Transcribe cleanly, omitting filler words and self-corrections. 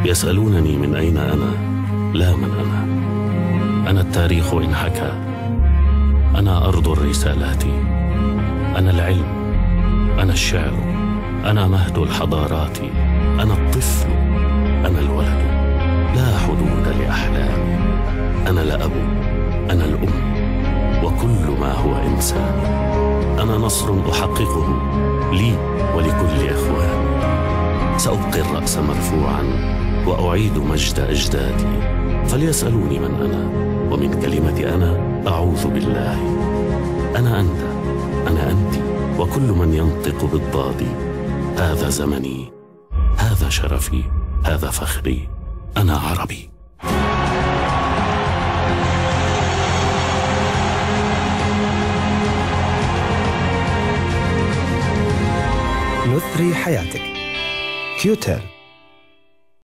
يسألونني من أين أنا؟ لا من أنا. أنا التاريخ إن حكى، أنا أرض الرسالات، أنا العلم، أنا الشعر، أنا مهد الحضارات، أنا الطفل، أنا الولد، لا حدود لأحلامي. أنا الأب، أنا الأم، وكل ما هو إنسان. أنا نصر أحققه لي ولكل إخواني. سأبقي الرأس مرفوعا وأعيد مجد أجدادي. فليسألوني من أنا، ومن كلمة أنا أعوذ بالله. أنا أنت، أنا أنت، وكل من ينطق بالضاد. هذا زمني، هذا شرفي، هذا فخري. أنا عربي. نثري حياتك. كيوتيل.